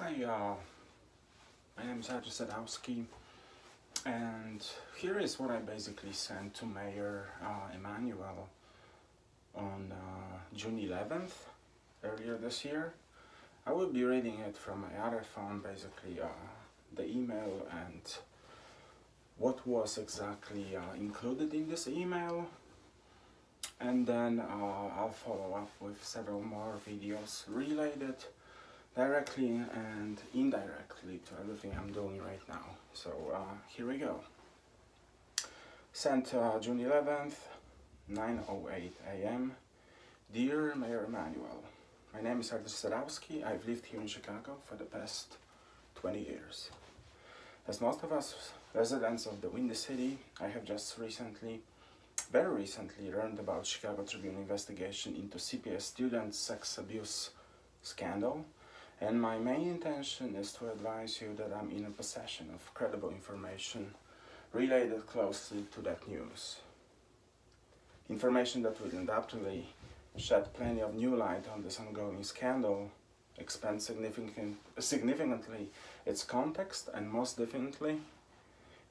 Hi, my name is Artur S, and here is what I basically sent to Mayor Emanuel on June 11th, earlier this year. I will be reading it from my other phone, basically the email and what was exactly included in this email, and then I'll follow up with several more videos related directly and indirectly to everything I'm doing right now. So here we go. Sent June 11th, 9:08 a.m. Dear Mayor Emanuel, my name is Artur S. I've lived here in Chicago for the past 20 years. As most of us residents of the Windy City, I have just very recently learned about Chicago Tribune investigation into CPS student sex abuse scandal, and my main intention is to advise you that I'm in a possession of credible information related closely to that news. Information that will undoubtedly shed plenty of new light on this ongoing scandal, expand significantly its context, and most definitely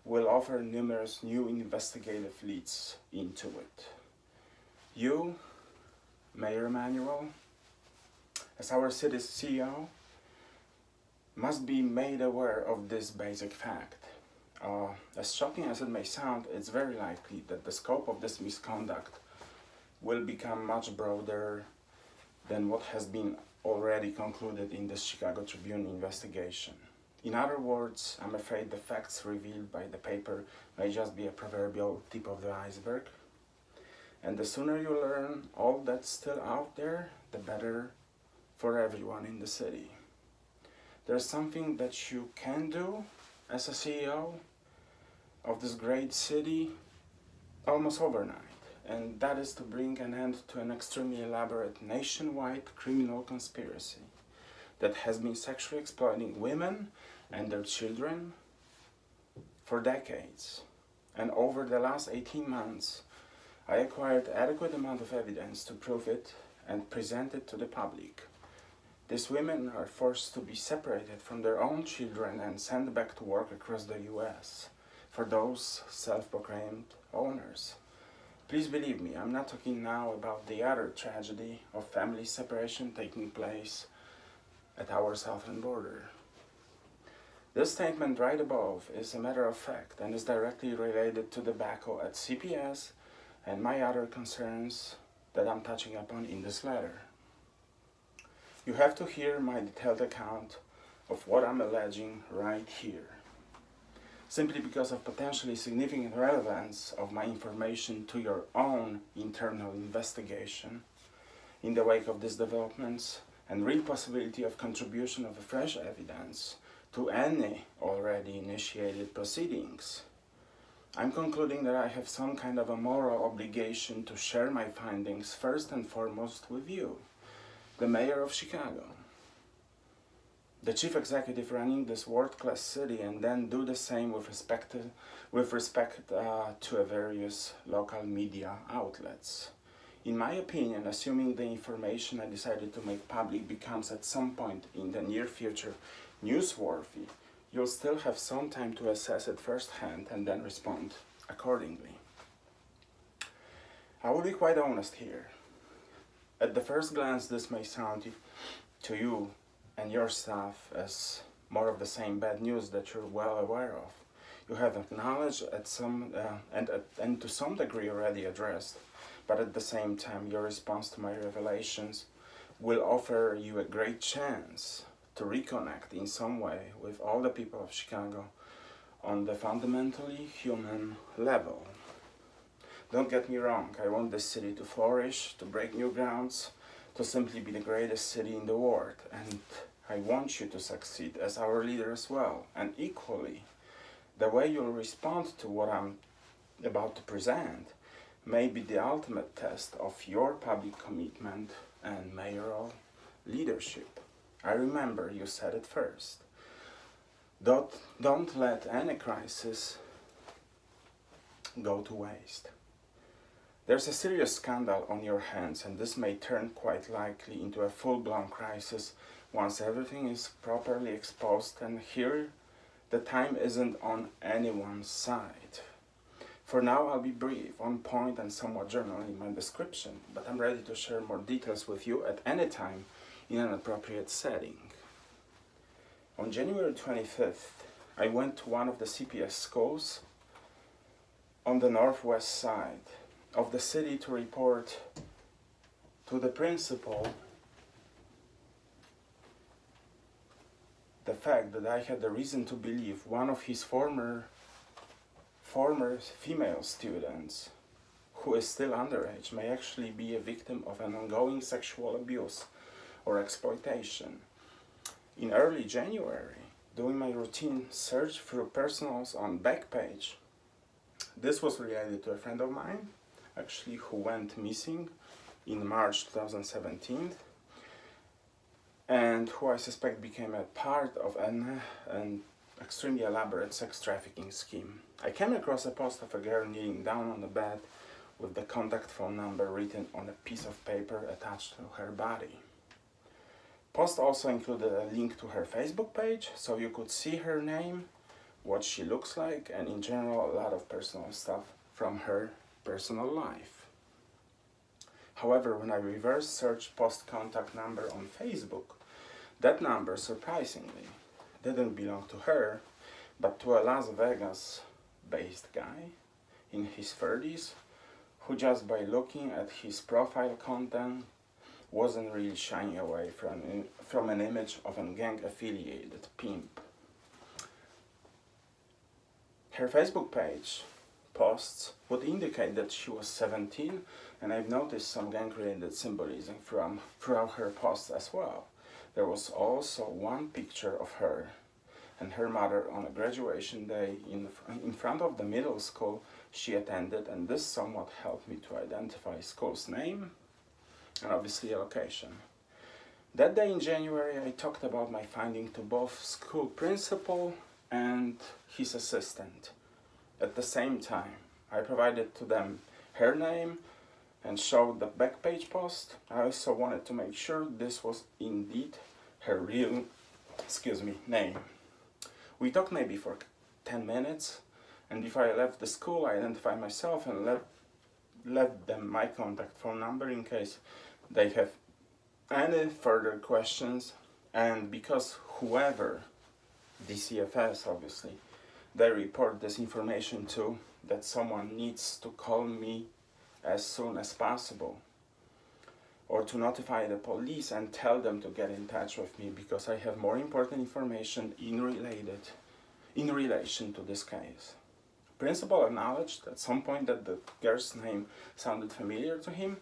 will offer numerous new investigative leads into it. You, Mayor Emanuel, as our city's CEO, must be made aware of this basic fact. As shocking as it may sound, it's very likely that the scope of this misconduct will become much broader than what has been already concluded in the Chicago Tribune investigation. In other words, I'm afraid the facts revealed by the paper may just be a proverbial tip of the iceberg. And the sooner you learn all that's still out there, the better for everyone in the city. There's something that you can do as a CEO of this great city almost overnight, and that is to bring an end to an extremely elaborate nationwide criminal conspiracy that has been sexually exploiting women and their children for decades. And over the last 18 months, I acquired adequate amount of evidence to prove it and present it to the public. These women are forced to be separated from their own children and sent back to work across the US for those self-proclaimed owners. Please believe me, I'm not talking now about the other tragedy of family separation taking place at our southern border. This statement right above is a matter of fact and is directly related to the debacle at CPS and my other concerns that I'm touching upon in this letter. You have to hear my detailed account of what I'm alleging right here. Simply because of potentially significant relevance of my information to your own internal investigation in the wake of these developments and real possibility of contribution of fresh evidence to any already initiated proceedings, I'm concluding that I have some kind of a moral obligation to share my findings first and foremost with you, the mayor of Chicago, the chief executive running this world-class city, and then do the same with respect to various local media outlets. In my opinion, assuming the information I decided to make public becomes at some point in the near future newsworthy, you'll still have some time to assess it firsthand and then respond accordingly. I will be quite honest here. At the first glance, this may sound to you and your staff as more of the same bad news that you're well aware of. You have acknowledged and to some degree already addressed, but at the same time, your response to my revelations will offer you a great chance to reconnect in some way with all the people of Chicago on the fundamentally human level. Don't get me wrong, I want this city to flourish, to break new grounds, to simply be the greatest city in the world, and I want you to succeed as our leader as well. And equally, the way you'll respond to what I'm about to present may be the ultimate test of your public commitment and mayoral leadership. I remember you said it first. Don't let any crisis go to waste. There's a serious scandal on your hands, and this may turn quite likely into a full-blown crisis once everything is properly exposed, and here the time isn't on anyone's side. For now, I'll be brief, on point, and somewhat general in my description, but I'm ready to share more details with you at any time in an appropriate setting. On January 25th, I went to one of the CPS schools on the northwest side of the city to report to the principal the fact that I had the reason to believe one of his former female students, who is still underage, may actually be a victim of an ongoing sexual abuse or exploitation. In early January, doing my routine search through personals on Backpage, this was related to a friend of mine, actually, who went missing in March 2017, and who I suspect became a part of an extremely elaborate sex trafficking scheme. I came across a post of a girl kneeling down on the bed with the contact phone number written on a piece of paper attached to her body. Post also included a link to her Facebook page, so you could see her name, what she looks like, and in general a lot of personal stuff from her personal life. However, when I reverse searched post contact number on Facebook, that number surprisingly didn't belong to her, but to a Las Vegas based guy in his 30s who, just by looking at his profile content, wasn't really shying away from an image of a gang affiliated pimp. Her Facebook page posts would indicate that she was 17, and I've noticed some gang-related symbolism throughout her posts as well. There was also one picture of her and her mother on a graduation day in front of the middle school she attended, and this somewhat helped me to identify school's name and obviously a location. That day in January, I talked about my finding to both school principal and his assistant. At the same time, I provided to them her name and showed the Backpage post. I also wanted to make sure this was indeed her real, name. We talked maybe for 10 minutes, and before I left the school, I identified myself and left them my contact phone number in case they have any further questions. And because whoever, DCFS obviously, they report this information to, that someone needs to call me as soon as possible, or to notify the police and tell them to get in touch with me, because I have more important information in relation to this case. Principal acknowledged at some point that the girl's name sounded familiar to him,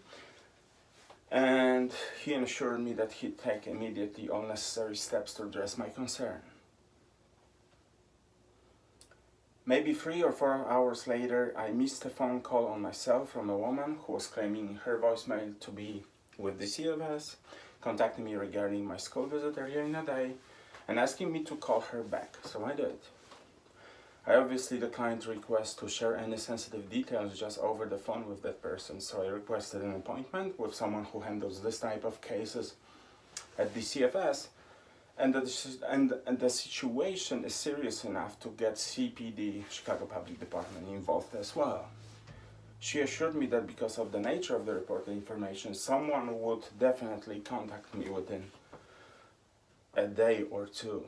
and he assured me that he'd take immediately all necessary steps to address my concern. Maybe 3 or 4 hours later, I missed a phone call on my cell from a woman who was claiming in her voicemail to be with the CFS, contacting me regarding my school visit earlier in the day and asking me to call her back, so I did. I obviously declined the request to share any sensitive details just over the phone with that person, so I requested an appointment with someone who handles this type of cases at the CFS, and the situation is serious enough to get CPD, Chicago Public Department, involved as well. She assured me that because of the nature of the reported information, someone would definitely contact me within a day or two.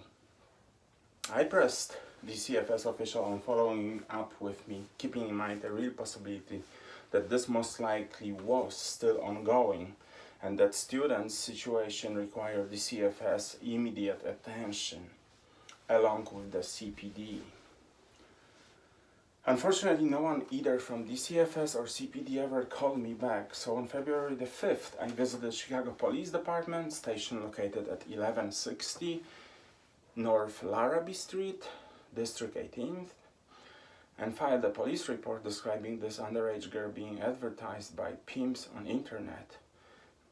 I pressed the CFS official on following up with me, keeping in mind the real possibility that this most likely was still ongoing, and that students' situation required the CFS immediate attention, along with the CPD. Unfortunately, no one either from DCFS or CPD ever called me back, so on February the 5th, I visited Chicago Police Department, station located at 1160 North Larrabee Street, District 18th, and filed a police report describing this underage girl being advertised by pimps on internet.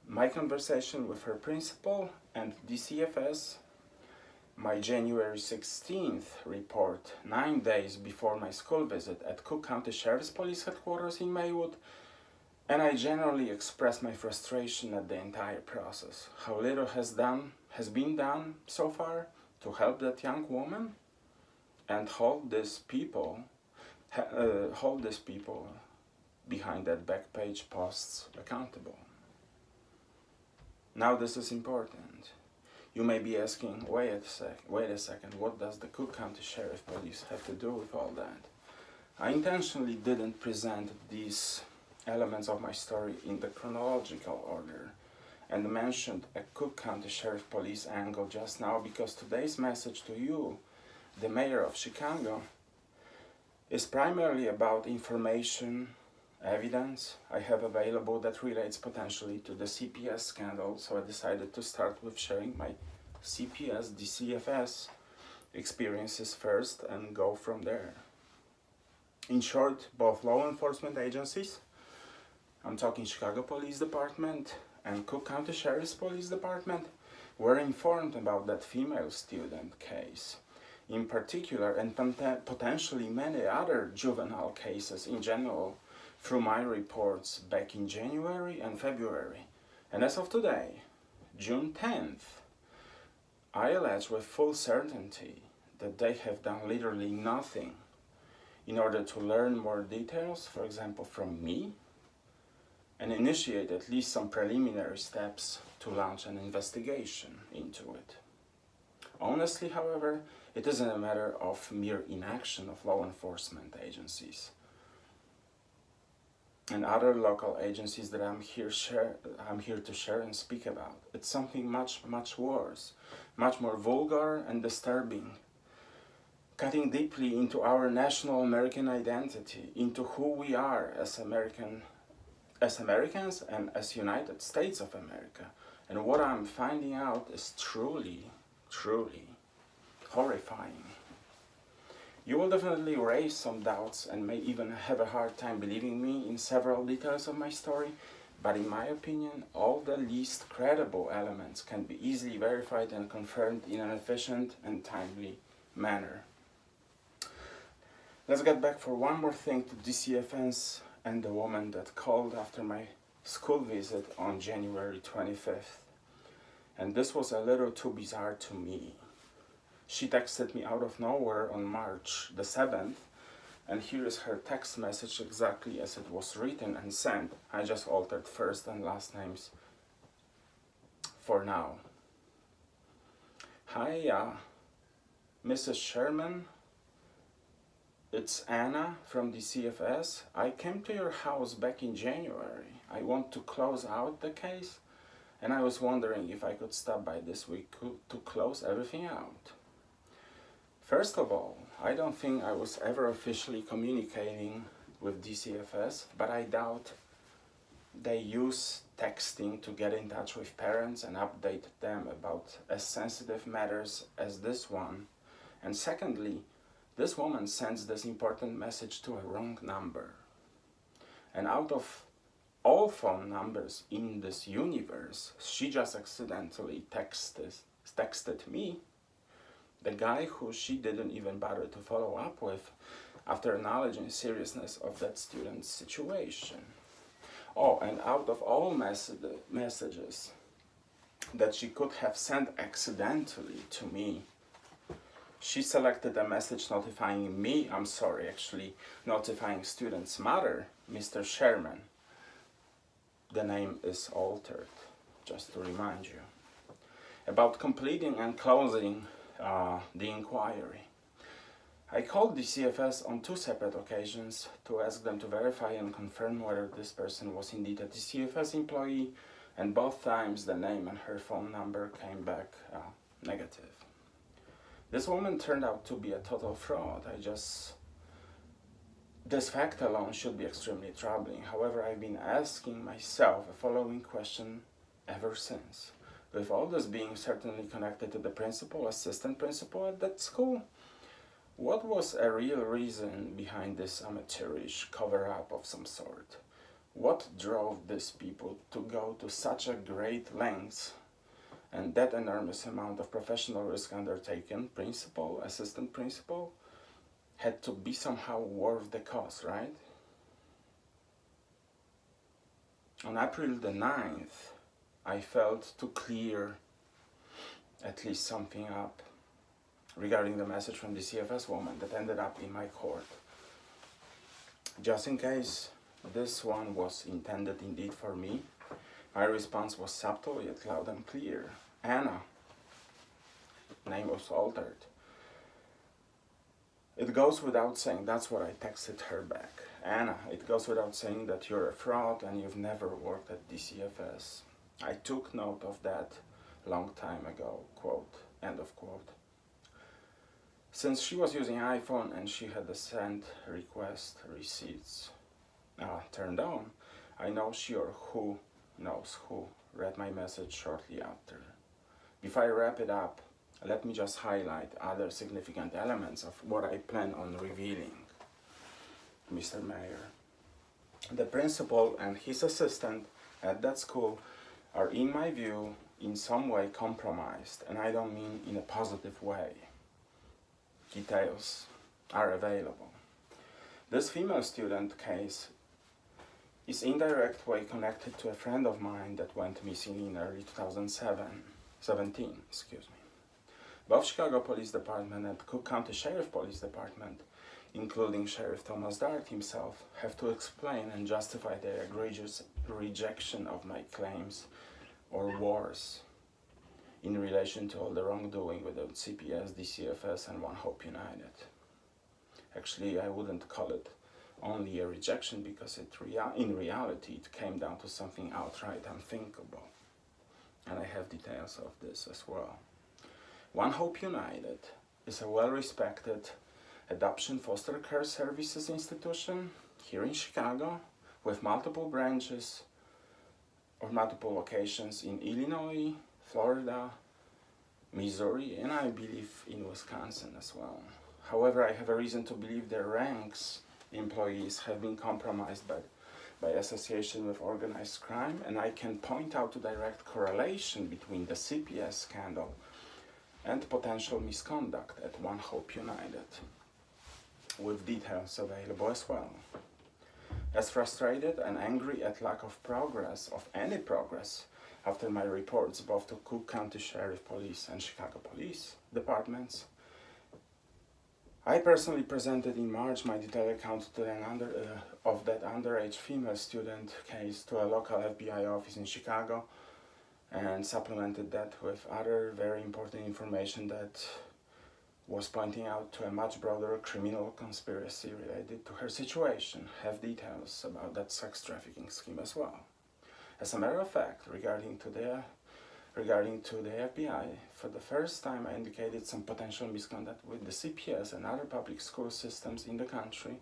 My conversation with her principal and DCFS, my January 16th report, 9 days before my school visit at Cook County Sheriff's Police Headquarters in Maywood, And I generally express my frustration at the entire process. How little has been done so far to help that young woman, and hold these people behind that back page posts accountable. Now this is important. You may be asking, wait a second, what does the Cook County Sheriff Police have to do with all that? I intentionally didn't present these elements of my story in the chronological order and mentioned a Cook County Sheriff Police angle just now because today's message to you, the mayor of Chicago, is primarily about information, evidence I have available that relates potentially to the CPS scandal, so I decided to start with sharing my CPS, DCFS experiences first and go from there. In short, both law enforcement agencies, I'm talking Chicago Police Department and Cook County Sheriff's Police Department, were informed about that female student case in particular, and potentially many other juvenile cases in general, through my reports back in January and February. And as of today, June 10th, I allege with full certainty that they have done literally nothing in order to learn more details, for example, from me, and initiate at least some preliminary steps to launch an investigation into it. Honestly, however, it isn't a matter of mere inaction of law enforcement agencies and other local agencies that I'm here to share and speak about. It's something much, much worse, much more vulgar and disturbing, cutting deeply into our national American identity, into who we are as Americans and as United States of America. And what I'm finding out is truly, truly horrifying. You will definitely raise some doubts and may even have a hard time believing me in several details of my story, but in my opinion, all the least credible elements can be easily verified and confirmed in an efficient and timely manner. Let's get back for one more thing to DCFS and the woman that called after my school visit on January 25th. And this was a little too bizarre to me. She texted me out of nowhere on March the 7th, and here is her text message exactly as it was written and sent. I just altered first and last names for now. Hi, Mrs. Sherman. It's Anna from the CFS. I came to your house back in January. I want to close out the case, and I was wondering if I could stop by this week to close everything out. First of all, I don't think I was ever officially communicating with DCFS, but I doubt they use texting to get in touch with parents and update them about as sensitive matters as this one. And secondly, this woman sends this important message to a wrong number. And out of all phone numbers in this universe, she just accidentally texted me, the guy who she didn't even bother to follow up with after acknowledging the seriousness of that student's situation. Oh, and out of all messages that she could have sent accidentally to me, she selected a message notifying me, notifying student's mother, Mr. Sherman. The name is altered, just to remind you, about completing and closing the inquiry. I called the CFS on 2 separate occasions to ask them to verify and confirm whether this person was indeed a DCFS employee, and both times the name and her phone number came back negative. This woman turned out to be a total fraud. This fact alone should be extremely troubling. However, I've been asking myself a following question ever since. With all this being certainly connected to the principal, assistant principal at that school, what was a real reason behind this amateurish cover-up of some sort? What drove these people to go to such a great lengths and that enormous amount of professional risk undertaken? Principal, assistant principal, had to be somehow worth the cost, right? On April the 9th, I felt to clear at least something up regarding the message from the CFS woman that ended up in my court. Just in case this one was intended indeed for me, my response was subtle yet loud and clear. Anna. Name was altered. It goes without saying, that's what I texted her back. Anna, it goes without saying that you're a fraud and you've never worked at DCFS. I took note of that long time ago, quote, end of quote. Since she was using iPhone and she had the send request receipts turned on, I know she or who knows who read my message shortly after. Before I wrap it up, let me just highlight other significant elements of what I plan on revealing, Mr. Mayor. The principal and his assistant at that school are, in my view, in some way compromised, and I don't mean in a positive way. Details are available. This female student case is in indirect way connected to a friend of mine that went missing in early 2017. Both Chicago Police Department and Cook County Sheriff Police Department, including Sheriff Thomas Dart himself, have to explain and justify their egregious rejection of my claims, or worse, in relation to all the wrongdoing with the CPS, DCFS, and One Hope United. Actually, I wouldn't call it only a rejection because in reality it came down to something outright unthinkable. And I have details of this as well. One Hope United is a well-respected adoption foster care services institution here in Chicago with multiple branches or multiple locations in Illinois, Florida, Missouri, and I believe in Wisconsin as well. However, I have a reason to believe their ranks employees have been compromised by association with organized crime, and I can point out a direct correlation between the CPS scandal and potential misconduct at One Hope United, with details available as well. As frustrated and angry at lack of any progress, after my reports both to Cook County Sheriff Police and Chicago Police Departments, I personally presented in March my detailed account of that underage female student case to a local FBI office in Chicago, and supplemented that with other very important information that was pointing out to a much broader criminal conspiracy related to her situation. Have details about that sex trafficking scheme as well. As a matter of fact, regarding to the FBI, for the first time I indicated some potential misconduct with the CPS and other public school systems in the country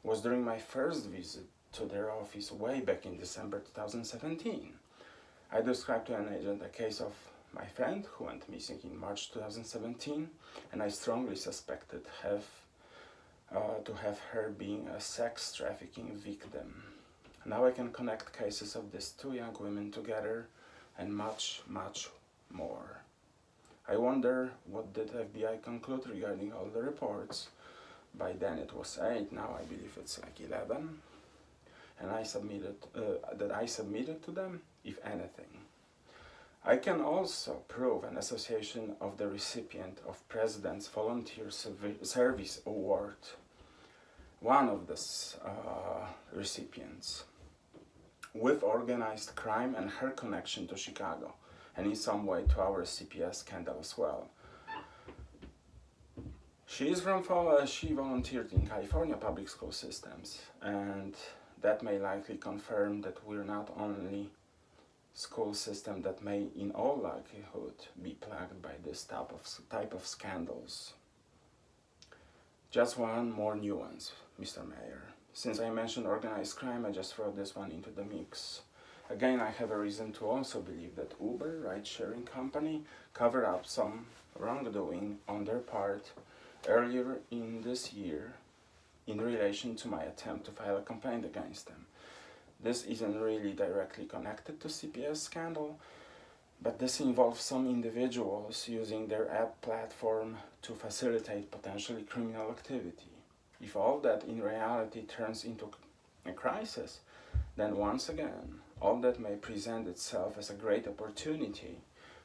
was during my first visit to their office way back in December 2017. I described to an agent a case of my friend who went missing in March 2017, and I strongly suspected to have her being a sex trafficking victim. Now I can connect cases of these two young women together and much, much more. I wonder what did FBI conclude regarding all the reports. By then it was 8, now I believe it's like 11. And I submitted to them, if anything. I can also prove an association of the recipient of President's Volunteer Service Award, one of the recipients, with organized crime and her connection to Chicago, and in some way to our CPS scandal as well. She volunteered in California public school systems, and that may likely confirm that we're not only school system that may in all likelihood be plagued by this type of scandals. Just one more nuance, Mr. Mayor. Since I mentioned organized crime, I just throw this one into the mix. Again, I have a reason to also believe that Uber, ride-sharing company, covered up some wrongdoing on their part earlier in this year in relation to my attempt to file a complaint against them. This isn't really directly connected to CPS scandal, but this involves some individuals using their app platform to facilitate potentially criminal activity. If all that in reality turns into a crisis, then once again, all that may present itself as a great opportunity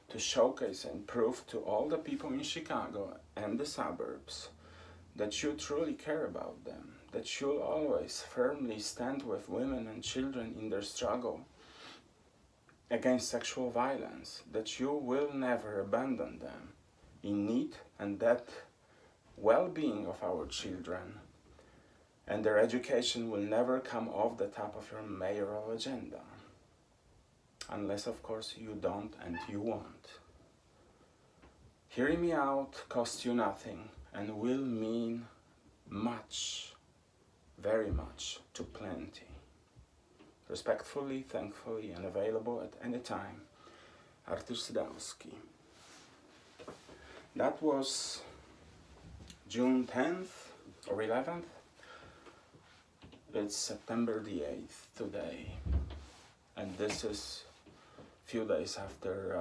to showcase and prove to all the people in Chicago and the suburbs that you truly care about them, that you'll always firmly stand with women and children in their struggle against sexual violence, that you will never abandon them in need, and that well-being of our children and their education will never come off the top of your mayoral agenda. Unless, of course, you don't and you won't. Hearing me out costs you nothing and will mean much, very much, to plenty. Respectfully, thankfully, and available at any time, Artur S. That was June 10th or 11th. It's September the 8th today, and this is a few days after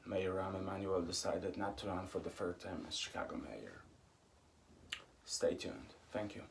Mayor Rahm Emanuel decided not to run for the third time as Chicago mayor. Stay tuned. Thank you.